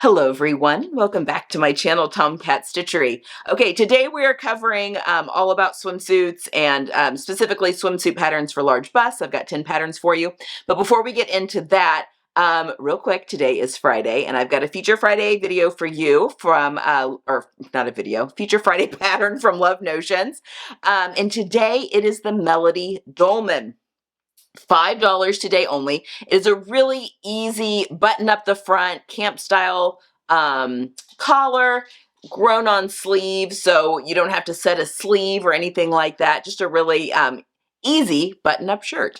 Hello everyone, welcome back to my channel, Petite Stitchery. Okay, today we are covering all about swimsuits and specifically swimsuit patterns for large busts. I've got 10 patterns for you. But before we get into that, real quick, today is Friday and I've got a Feature Friday video for you from, or not a video, Feature Friday pattern from Love Notions. And today it is the Melody Dolman. $5 today only. It is a really easy button up the front camp style collar, grown on sleeve, so you don't have to set a sleeve or anything like that. Just a really easy button up shirt.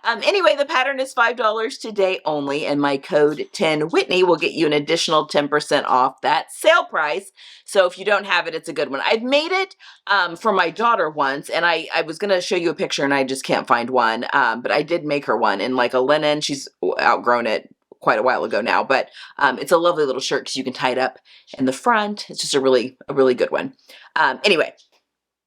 Anyway, the pattern is $5 today only, and my code 10Whitney will get you an additional 10% off that sale price. So if you don't have it, it's a good one. I've made it for my daughter once, and I was going to show you a picture and I just can't find one, but I did make her one in like a linen. She's outgrown it quite a while ago now, but it's a lovely little shirt because you can tie it up in the front. It's just a really good one. Anyway,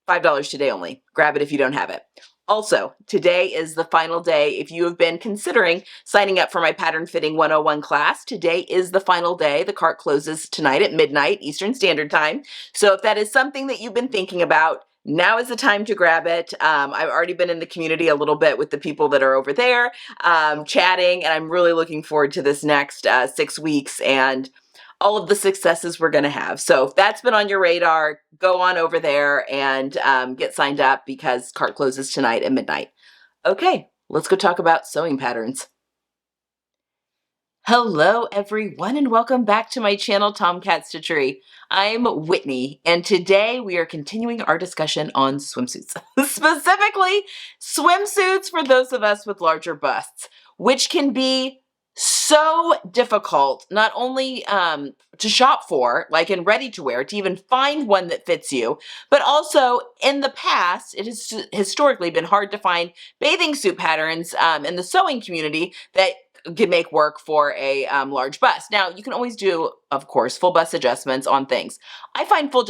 $5 today only. Grab it if you don't have it. Also, today is the final day. If you have been considering signing up for my Pattern Fitting 101 class, today is the final day. The cart closes tonight at midnight Eastern Standard Time. So if that is something that you've been thinking about, now is the time to grab it. I've already been in the community a little bit with the people that are over there chatting, and I'm really looking forward to this next 6 weeks and all of the successes we're going to have. So if that's been on your radar, go on over there and get signed up because cart closes tonight at midnight. Okay, let's go talk about sewing patterns. Hello everyone and welcome back to my channel, Petite Stitchery. I'm Whitney and today we are continuing our discussion on swimsuits. Specifically, swimsuits for those of us with larger busts, which can be so difficult, not only to shop for, like in ready to wear, to even find one that fits you, but also in the past, it has historically been hard to find bathing suit patterns in the sewing community that can make work for a large bust. Now, you can always do, of course, full bust adjustments on things. I find full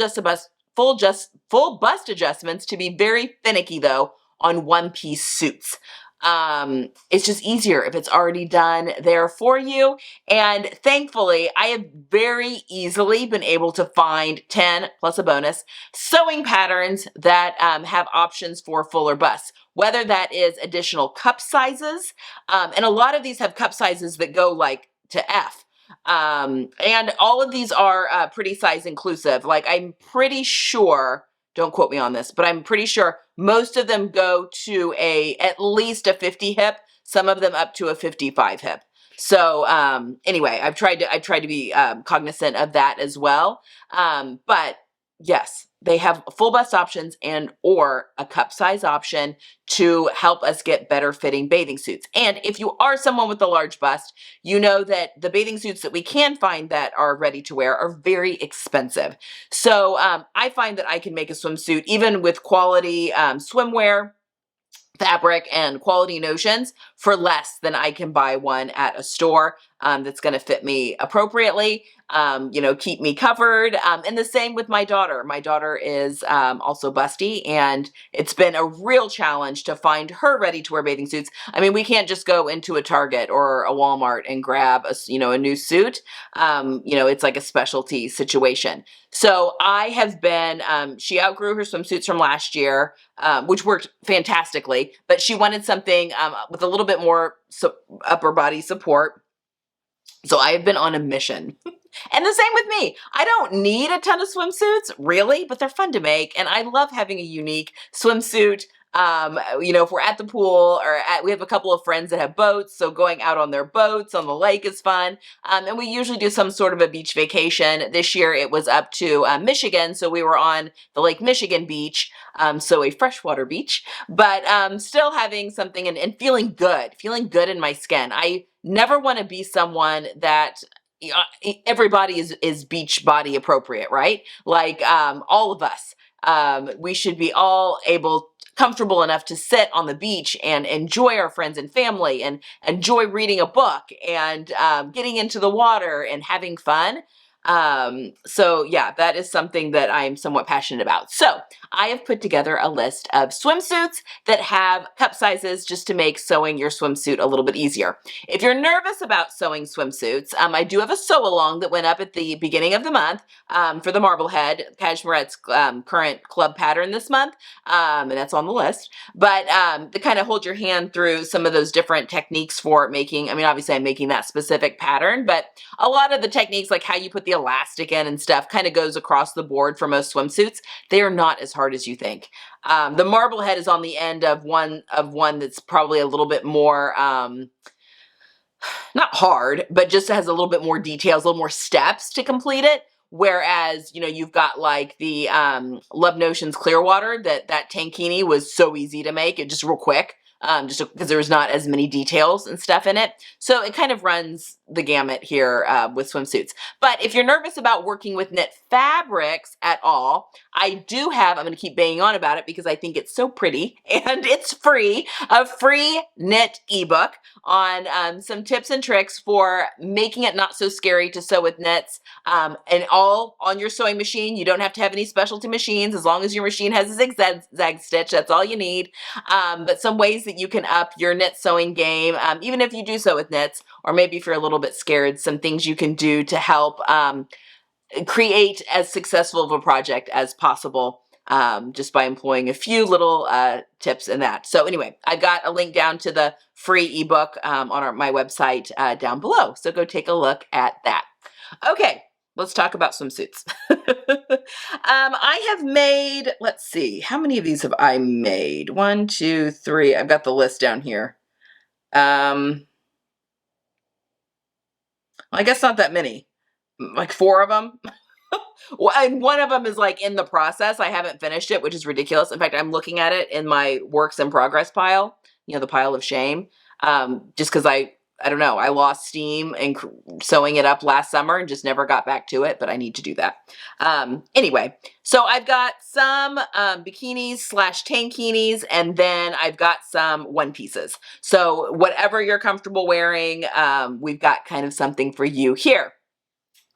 bust adjustments to be very finicky though on one-piece suits. It's just easier if it's already done there for you. And thankfully, I have very easily been able to find 10 plus a bonus sewing patterns that have options for fuller busts, whether that is additional cup sizes. And a lot of these have cup sizes that go like to F. And all of these are pretty size inclusive. Like I'm pretty sure, don't quote me on this, but I'm pretty sure most of them go to at least a 50 hip, some of them up to a 55 hip. So anyway, I've tried to be cognizant of that as well. But yes, they have full bust options and or a cup size option to help us get better fitting bathing suits. And if you are someone with a large bust, you know that the bathing suits that we can find that are ready to wear are very expensive. So I find that I can make a swimsuit even with quality swimwear, fabric and quality notions for less than I can buy one at a store that's going to fit me appropriately, keep me covered. And the same with my daughter. My daughter is also busty, and it's been a real challenge to find her ready-to-wear bathing suits. I mean, we can't just go into a Target or a Walmart and grab a new suit. It's like a specialty situation. So I have been, she outgrew her swimsuits from last year, which worked fantastically, but she wanted something with a little bit more upper body support. So I have been on a mission. And the same with me. I don't need a ton of swimsuits, really, but they're fun to make. And I love having a unique swimsuit. If we're at the pool or we have a couple of friends that have boats, so going out on their boats on the lake is fun. And we usually do some sort of a beach vacation. This year it was up to Michigan, so we were on the Lake Michigan beach, so a freshwater beach, but still having something and feeling good in my skin. I never want to be someone that everybody is beach body appropriate, right? Like all of us, we should be all comfortable enough to sit on the beach and enjoy our friends and family and enjoy reading a book and getting into the water and having fun. So yeah, that is something that I'm somewhat passionate about. So I have put together a list of swimsuits that have cup sizes just to make sewing your swimsuit a little bit easier. If you're nervous about sewing swimsuits, I do have a sew along that went up at the beginning of the month for the Marblehead, Cashmire's current club pattern this month, and that's on the list. But to kind of hold your hand through some of those different techniques for making, I mean, obviously I'm making that specific pattern, but a lot of the techniques, like how you put the elastic in and stuff, kind of goes across the board for most swimsuits. They are not as hard as you think. The Marblehead is on the end of one that's probably a little bit more, not hard, but just has a little bit more details, a little more steps to complete it. Whereas, you've got like the Love Notions Clearwater, that tankini was so easy to make, it just real quick. Just because there was not as many details and stuff in it. So it kind of runs the gamut here with swimsuits. But if you're nervous about working with knit fabrics at all, I'm going to keep banging on about it because I think it's so pretty and it's free, a free knit ebook on some tips and tricks for making it not so scary to sew with knits, and all on your sewing machine. You don't have to have any specialty machines. As long as your machine has a zigzag stitch, that's all you need. But some ways that you can up your knit sewing game, even if you do sew with knits, or maybe if you're a little bit scared, some things you can do to help create as successful of a project as possible, just by employing a few little tips in that. So anyway, I've got a link down to the free ebook on my website down below. So go take a look at that. Okay, let's talk about swimsuits. I have made, let's see, how many of these have I made? 1, 2, 3. I've got the list down here. I guess not that many, like 4 of them. And one of them is like in the process. I haven't finished it, which is ridiculous. In fact, I'm looking at it in my works in progress pile, the pile of shame, just because I don't know, I lost steam and sewing it up last summer and just never got back to it, but I need to do that. Anyway, so I've got some bikinis / tankinis, and then I've got some one pieces. So whatever you're comfortable wearing, we've got kind of something for you here.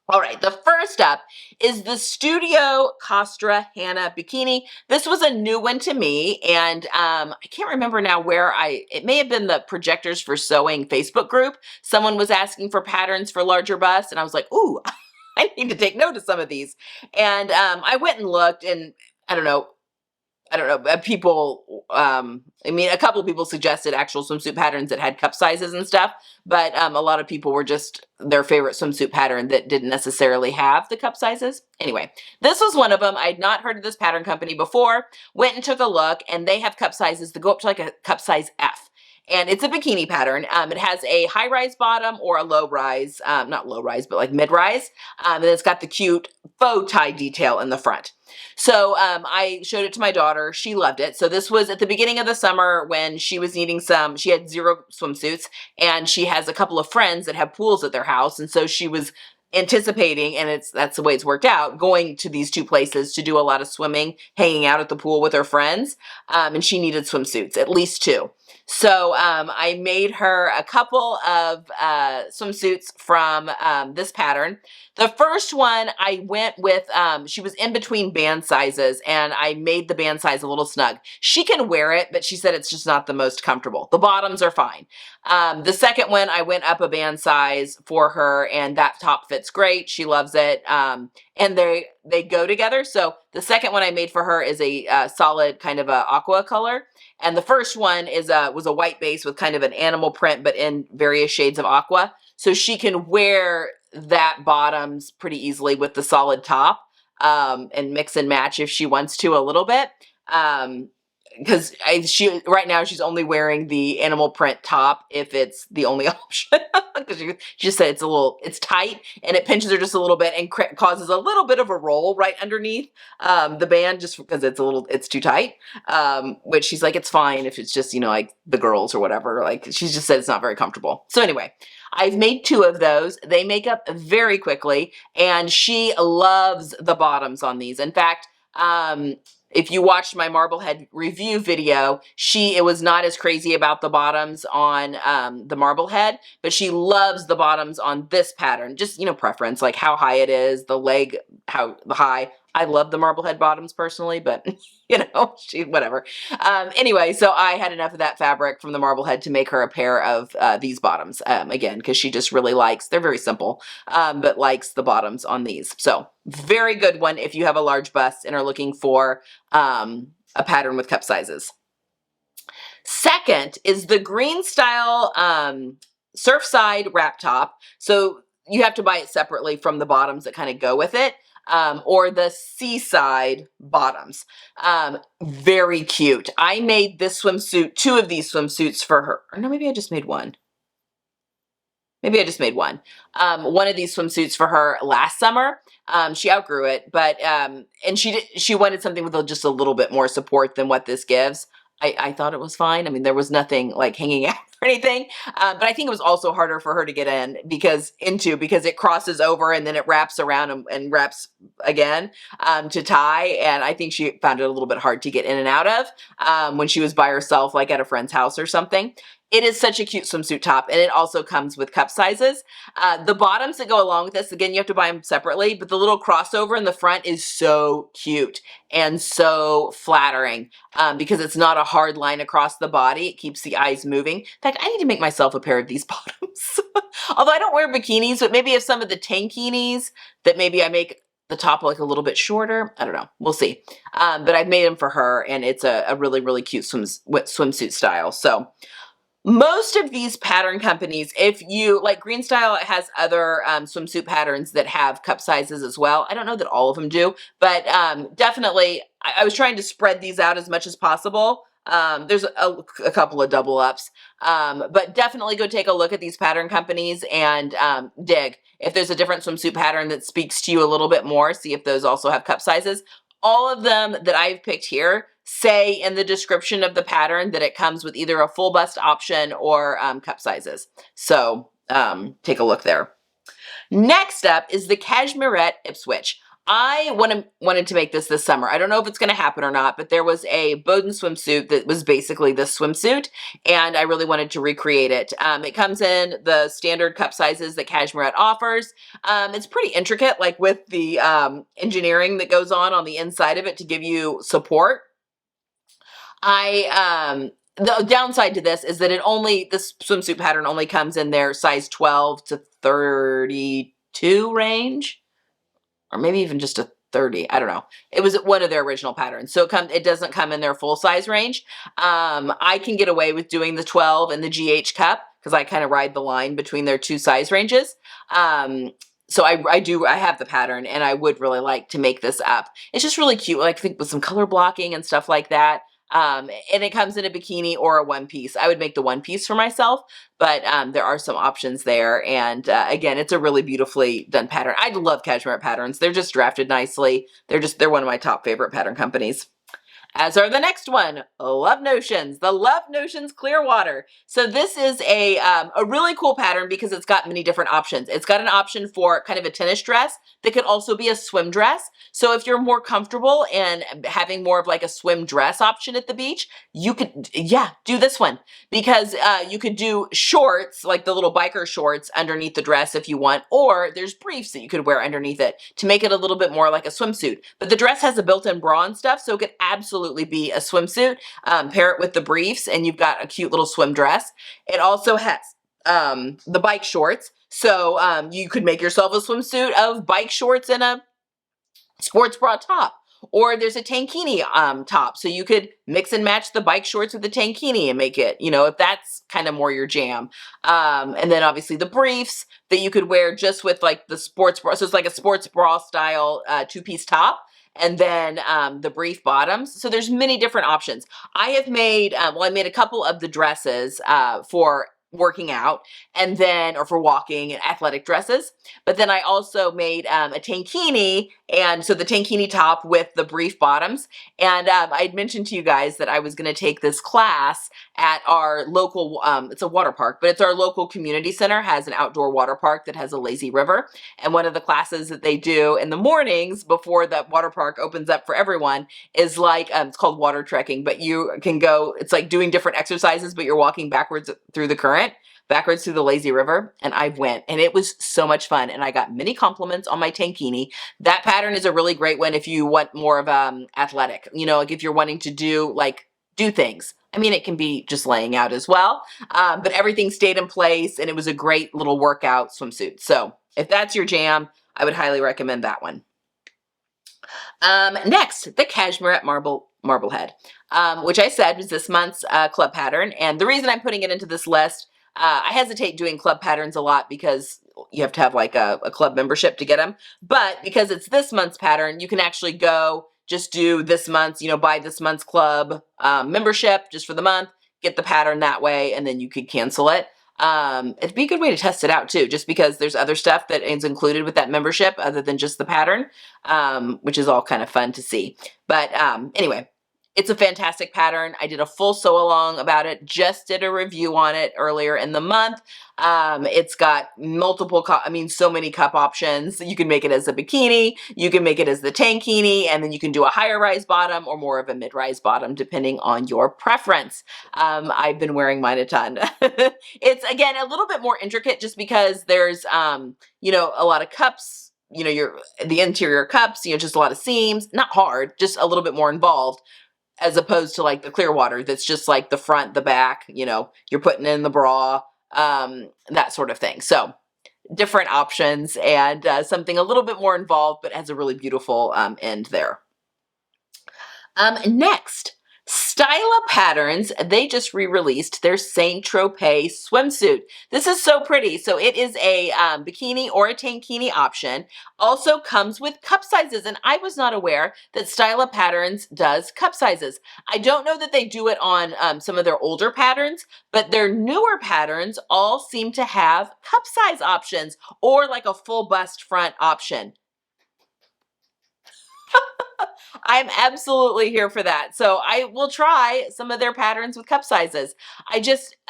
All right, the first up is the Studio Costa Hannah Bikini. This was a new one to me, and I can't remember now where it may have been the Projectors for Sewing Facebook group. Someone was asking for patterns for larger busts, and I was like, ooh, I need to take note of some of these. And I went and looked, and I don't know, people, a couple of people suggested actual swimsuit patterns that had cup sizes and stuff, but a lot of people were just their favorite swimsuit pattern that didn't necessarily have the cup sizes. Anyway, this was one of them. I'd not heard of this pattern company before, went and took a look, and they have cup sizes that go up to like a cup size F. And it's a bikini pattern. It has a high-rise bottom or a low-rise, not low-rise, but like mid-rise. And it's got the cute faux tie detail in the front. So I showed it to my daughter. She loved it. So this was at the beginning of the summer when she was needing she had 0 swimsuits, and she has a couple of friends that have pools at their house. And so she was anticipating, and that's the way it's worked out, going to these 2 places to do a lot of swimming, hanging out at the pool with her friends. And she needed swimsuits, at least 2. So I made her a couple of swimsuits from this pattern. The first one I went with, she was in between band sizes, and I made the band size a little snug. She can wear it, but she said it's just not the most comfortable. The bottoms are fine. The second one, I went up a band size for her, and that top fits great. She loves it. And they go together. So the second one I made for her is a solid kind of a aqua color. And the first one was a white base with kind of an animal print, but in various shades of aqua. So she can wear that bottoms pretty easily with the solid top, and mix and match if she wants to a little bit. Because right now she's only wearing the animal print top if it's the only option. Because she just said it's tight and it pinches her just a little bit and causes a little bit of a roll right underneath the band, just because it's too tight. Which she's like, it's fine if it's just, like the girls or whatever. Like, she's just said it's not very comfortable. So anyway, I've made 2 of those. They make up very quickly, and she loves the bottoms on these. In fact, if you watched my Marblehead review video, it was not as crazy about the bottoms on the Marblehead, but she loves the bottoms on this pattern. Just, preference, like how high it is, the leg, how high. I love the Marblehead bottoms personally, but whatever. Anyway, so I had enough of that fabric from the Marblehead to make her a pair of these bottoms, again, because she just really likes, they're very simple, but likes the bottoms on these. So very good one if you have a large bust and are looking for a pattern with cup sizes. Second is the green style Surfside wrap top. So you have to buy it separately from the bottoms that kind of go with it. Or the seaside bottoms. Very cute. I made this swimsuit, 2 of these swimsuits for her. Or no, maybe I just made one. Maybe I just made one. One of these swimsuits for her last summer. She outgrew it, but and she wanted something with just a little bit more support than what this gives. I thought it was fine. I mean, there was nothing like hanging out or anything, but I think it was also harder for her to get in because it crosses over and then it wraps around and wraps again to tie. And I think she found it a little bit hard to get in and out of when she was by herself, like at a friend's house or something. It is such a cute swimsuit top, and it also comes with cup sizes. The bottoms that go along with this, again, you have to buy them separately, but the little crossover in the front is so cute and so flattering because it's not a hard line across the body. It keeps the eyes moving. In fact, I need to make myself a pair of these bottoms. Although I don't wear bikinis, but maybe if some of the tankinis that maybe I make the top like a little bit shorter. I don't know. We'll see. But I've made them for her, and it's a really, really cute swimsuit style. So most of these pattern companies, if you like Green Style, it has other swimsuit patterns that have cup sizes as well. I don't know that all of them do, but definitely I was trying to spread these out as much as possible. There's a couple of double ups, but definitely go take a look at these pattern companies and dig. If there's a different swimsuit pattern that speaks to you a little bit more, see if those also have cup sizes. All of them that I've picked here say in the description of the pattern that it comes with either a full bust option or cup sizes. So take a look there. Next up is the Cashmir IP Switch. I wanted to make this summer. I don't know if it's going to happen or not, but there was a Bowden swimsuit that was basically this swimsuit, and I really wanted to recreate it. It comes in the standard cup sizes that Cashmir IP offers. It's pretty intricate, like with the engineering that goes on the inside of it to give you support. The downside to this is that this swimsuit pattern only comes in their size 12 to 32 range. Or maybe even just a 30, I don't know. It was one of their original patterns. So it doesn't come in their full size range. I can get away with doing the 12 and the GH cup because I kind of ride the line between their 2 size ranges. So I have the pattern, and I would really like to make this up. It's just really cute, like I think with some color blocking and stuff like that. And it comes in a bikini or a one piece. I would make the one piece for myself, but there are some options there. And again, it's a really beautifully done pattern. I love Cashmere patterns. They're just drafted nicely. They're one of my top favorite pattern companies. As are the next one, Love Notions, the Love Notions Clearwater. So this is a really cool pattern because it's got many different options. It's got an option for kind of a tennis dress that could also be a swim dress. So if you're more comfortable in having more of like a swim dress option at the beach, you could, do this one because you could do shorts, like the little biker shorts underneath the dress if you want, or there's briefs that you could wear underneath it to make it a little bit more like a swimsuit. But the dress has a built-in bra and stuff, so it could absolutely be a swimsuit. Pair it with the briefs and you've got a cute little swim dress. It also has the bike shorts. So you could make yourself a swimsuit of bike shorts and a sports bra top. Or there's a tankini top. So you could mix and match the bike shorts with the tankini and make it, if that's kind of more your jam. And then obviously the briefs that you could wear just with like the sports bra. So it's like a sports bra style 2-piece top. And then the brief bottoms. So there's many different options. I have made, I made a couple of the dresses for working out or for walking and athletic dresses. But then I also made a tankini And so the tankini top with the brief bottoms. And I'd mentioned to you guys that I was going to take this class at our local, it's a water park, but it's our local community center, has an outdoor water park that has a lazy river. And one of the classes that they do in the mornings before the water park opens up for everyone is like, it's called water trekking, but you can go, it's like doing different exercises, but you're walking backwards through the current, backwards through the lazy river. And I went, and it was so much fun. And I got many compliments on my tankini. That pattern is a really great one if you want more of athletic, you know, like if you're wanting to do things. I mean, it can be just laying out as well, but everything stayed in place, and it was a great little workout swimsuit. So if that's your jam, I would highly recommend that one. Next, the Cashmere at Marblehead, which I said was this month's club pattern. And the reason I'm putting it into this list, I hesitate doing club patterns a lot because you have to have like a club membership to get them. But because it's this month's pattern, you can actually go just do this month's, you know, buy this month's club membership just for the month, get the pattern that way, and then you could cancel it. It'd be a good way to test it out too, just because there's other stuff that is included with that membership other than just the pattern, which is all kind of fun to see. But anyway, it's a fantastic pattern. I did a full sew along about it, just did a review on it earlier in the month. It's got multiple, so many cup options. You can make it as a bikini, you can make it as the tankini, and then you can do a higher rise bottom or more of a mid-rise bottom, depending on your preference. I've been wearing mine a ton. It's, again, a little bit more intricate just because there's, a lot of cups, the interior cups, just a lot of seams, not hard, just a little bit more involved, as opposed to like the clear water that's just like the front, the back, you're putting in the bra, that sort of thing. So different options, and something a little bit more involved, but has a really beautiful end there. Next, Styla Patterns, they just re-released their Saint Tropez swimsuit. This is so pretty. So it is a bikini or a tankini option. Also comes with cup sizes, and I was not aware that Styla Patterns does cup sizes. I don't know that they do it on some of their older patterns, but their newer patterns all seem to have cup size options or like a full bust front option. I'm absolutely here for that. So I will try some of their patterns with cup sizes.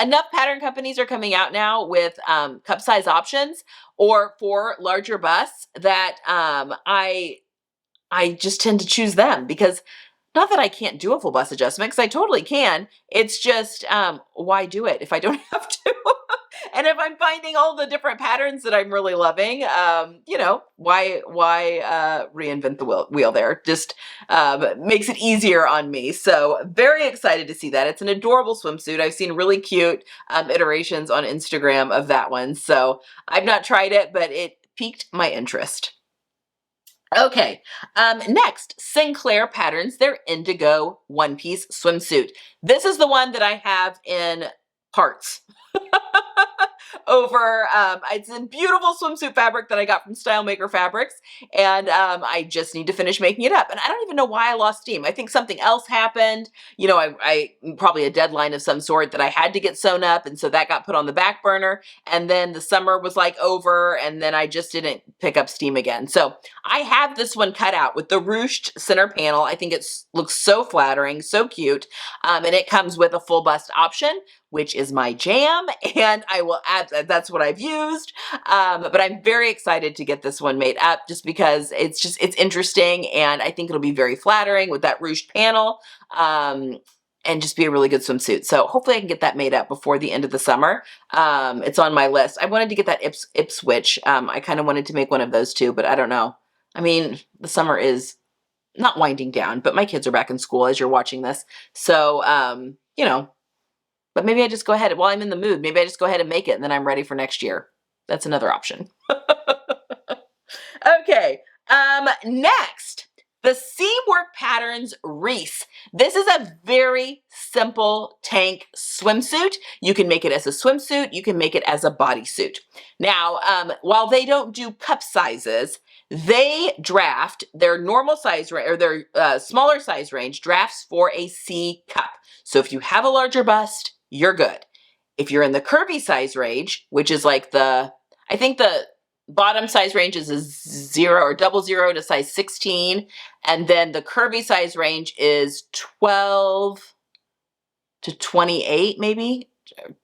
Enough pattern companies are coming out now with cup size options or for larger busts that I just tend to choose them, because not that I can't do a full bust adjustment, because I totally can. It's just, why do it if I don't have to? And if I'm finding all the different patterns that I'm really loving, why reinvent the wheel there? Just makes it easier on me. So very excited to see that. It's an adorable swimsuit. I've seen really cute iterations on Instagram of that one. So I've not tried it, but it piqued my interest. Okay, next, Sinclair Patterns, their Indigo one-piece swimsuit. This is the one that I have in parts. It's a beautiful swimsuit fabric that I got from Style Maker Fabrics, and I just need to finish making it up. And I don't even know why I lost steam. I think something else happened. I probably a deadline of some sort that I had to get sewn up, and so that got put on the back burner. And then the summer was like over, and then I just didn't pick up steam again. So I have this one cut out with the ruched center panel. I think it looks so flattering, so cute, and it comes with a full bust option, which is my jam, and I will add, that's what I've used, but I'm very excited to get this one made up just because it's interesting, and I think it'll be very flattering with that ruched panel, and just be a really good swimsuit. So hopefully I can get that made up before the end of the summer. It's on my list. I wanted to get that Ipswich. I kind of wanted to make one of those too, but I don't know. I mean, the summer is not winding down, but my kids are back in school as you're watching this. So, but maybe I just go ahead, while I'm in the mood, maybe I just go ahead and make it, and then I'm ready for next year. That's another option. Okay, next, the Seamwork Patterns Reese. This is a very simple tank swimsuit. You can make it as a swimsuit, you can make it as a bodysuit. Now, while they don't do cup sizes, they draft their normal size or their smaller size range drafts for a C cup. So if you have a larger bust, you're good. If you're in the curvy size range, which is like I think the bottom size range is a 0 or double 0 to size 16. And then the curvy size range is 12 to 28, maybe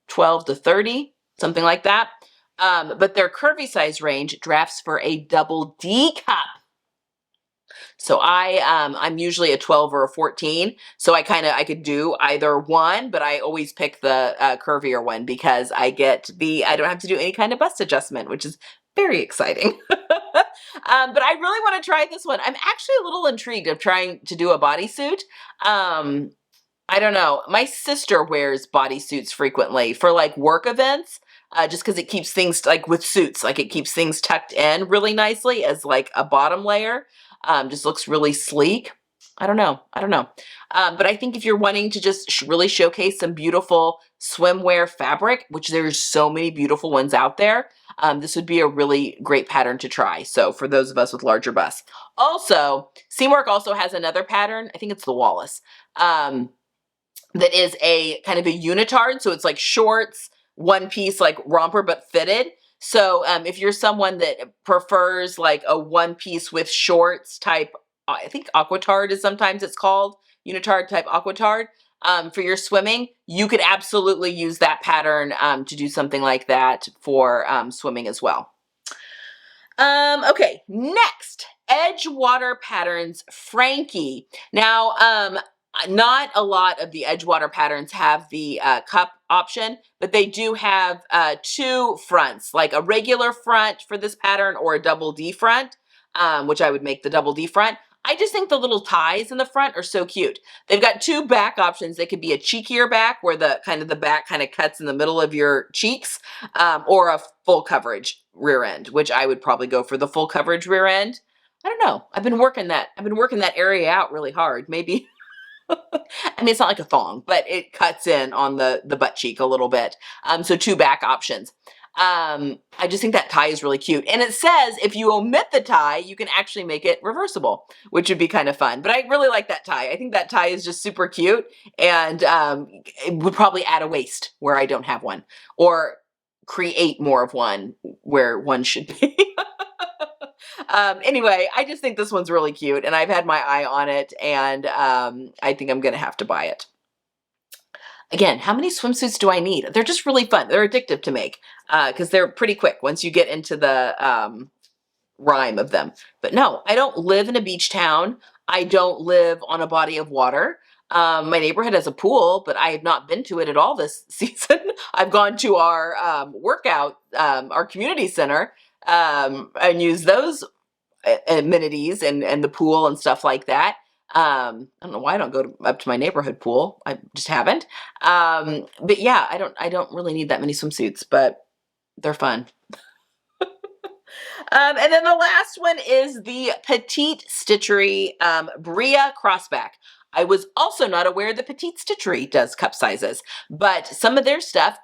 12 to 30, something like that. But their curvy size range drafts for a double D cup. So I'm usually a 12 or a 14. So I could do either one, but I always pick the curvier one because I don't have to do any kind of bust adjustment, which is very exciting. But I really want to try this one. I'm actually a little intrigued of trying to do a bodysuit. I don't know. My sister wears bodysuits frequently for like work events. Just because it keeps things like with suits, like it keeps things tucked in really nicely as like a bottom layer. Just looks really sleek. I don't know. But I think if you're wanting to just really showcase some beautiful swimwear fabric, which there's so many beautiful ones out there, this would be a really great pattern to try. So for those of us with larger busts. Also, Seamwork also has another pattern. I think it's the Wallace. That is a kind of a unitard. So it's like shorts, one piece, like romper, but fitted. So if you're someone that prefers like a one piece with shorts type, I think aquatard is sometimes it's called, unitard type aquatard, for your swimming, you could absolutely use that pattern to do something like that for swimming as well. Okay, next, Edgewater Patterns Frankie. Now, not a lot of the Edgewater patterns have the cup option, but they do have two fronts, like a regular front for this pattern or a double D front, which I would make the double D front. I just think the little ties in the front are so cute. They've got two back options. They could be a cheekier back where the back kind of cuts in the middle of your cheeks, or a full coverage rear end, which I would probably go for the full coverage rear end. I don't know. I've been working that area out really hard. Maybe I mean, it's not like a thong, but it cuts in on the butt cheek a little bit. So two back options. I just think that tie is really cute. And it says if you omit the tie, you can actually make it reversible, which would be kind of fun. But I really like that tie. I think that tie is just super cute, and it would probably add a waist where I don't have one, or create more of one where one should be. Anyway, I just think this one's really cute, and I've had my eye on it, and I think I'm going to have to buy it. Again, how many swimsuits do I need? They're just really fun. They're addictive to make because they're pretty quick once you get into the rhyme of them. But no, I don't live in a beach town. I don't live on a body of water. My neighborhood has a pool, but I have not been to it at all this season. I've gone to our workout, our community center, and used those amenities and the pool and stuff like that. I don't know why I don't go up to my neighborhood pool. I just haven't. But yeah, I don't really need that many swimsuits, but they're fun. And then the last one is the Petite Stitchery Bria Crossback. I was also not aware that Petite Stitchery does cup sizes, but some of their stuff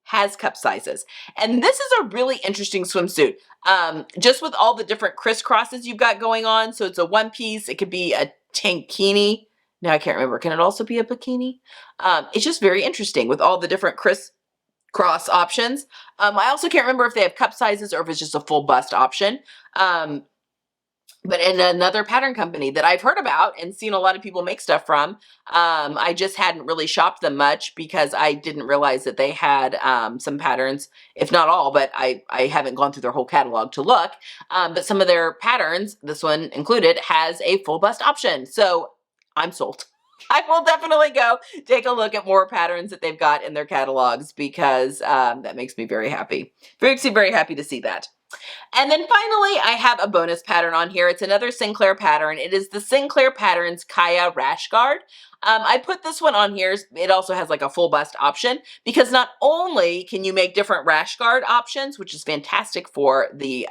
has cup sizes. And this is a really interesting swimsuit. Just with all the different crisscrosses you've got going on. So it's a one piece, it could be a tankini. Now I can't remember. Can it also be a bikini? It's just very interesting with all the different crisscross options. I also can't remember if they have cup sizes or if it's just a full bust option. But in another pattern company that I've heard about and seen a lot of people make stuff from, I just hadn't really shopped them much because I didn't realize that they had some patterns, if not all, but I haven't gone through their whole catalog to look. But some of their patterns, this one included, has a full bust option. So I'm sold. I will definitely go take a look at more patterns that they've got in their catalogs because that makes me very happy. Very happy to see that. And then finally, I have a bonus pattern on here. It's another Sinclair pattern. It is the Sinclair Patterns Kaya Rashguard. I put this one on here. It also has like a full bust option because not only can you make different Rashguard options, which is fantastic for the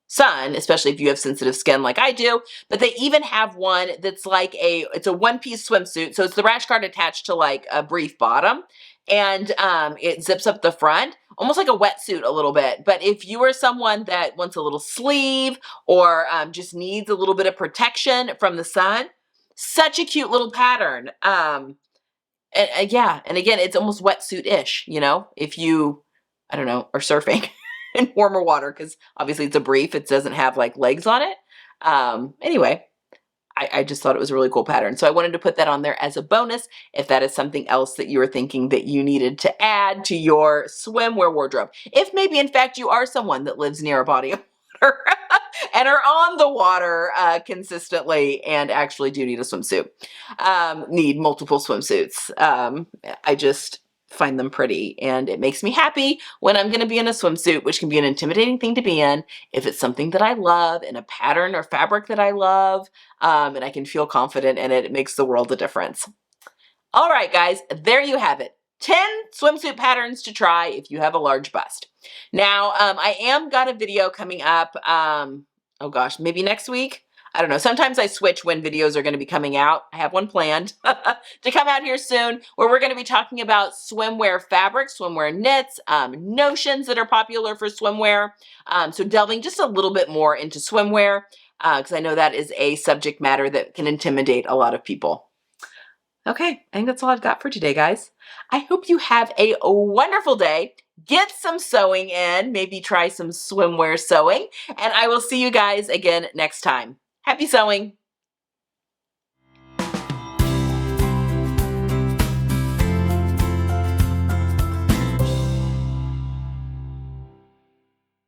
sun, especially if you have sensitive skin like I do, but they even have one that's like it's a one-piece swimsuit. So it's the rash guard attached to like a brief bottom, and it zips up the front, almost like a wetsuit a little bit. But if you are someone that wants a little sleeve or just needs a little bit of protection from the sun, such a cute little pattern. Yeah, and again, it's almost wetsuit-ish, you know, if you, I don't know, are surfing. in warmer water because obviously it's a brief. It doesn't have like legs on it. Anyway, I just thought it was a really cool pattern. So I wanted to put that on there as a bonus if that is something else that you were thinking that you needed to add to your swimwear wardrobe. If maybe in fact you are someone that lives near a body of water and are on the water consistently and actually do need a swimsuit, need multiple swimsuits. I just find them pretty and it makes me happy when I'm going to be in a swimsuit, which can be an intimidating thing to be in if it's something that I love and a pattern or fabric that I love, and I can feel confident in it. It makes the world a difference. All right, guys, there you have it. 10 swimsuit patterns to try if you have a large bust. Now, I am got a video coming up, oh gosh, maybe next week. I don't know. Sometimes I switch when videos are going to be coming out. I have one planned to come out here soon where we're going to be talking about swimwear fabrics, swimwear knits, notions that are popular for swimwear. So delving just a little bit more into swimwear because I know that is a subject matter that can intimidate a lot of people. Okay, I think that's all I've got for today, guys. I hope you have a wonderful day. Get some sewing in, maybe try some swimwear sewing, and I will see you guys again next time. Happy sewing!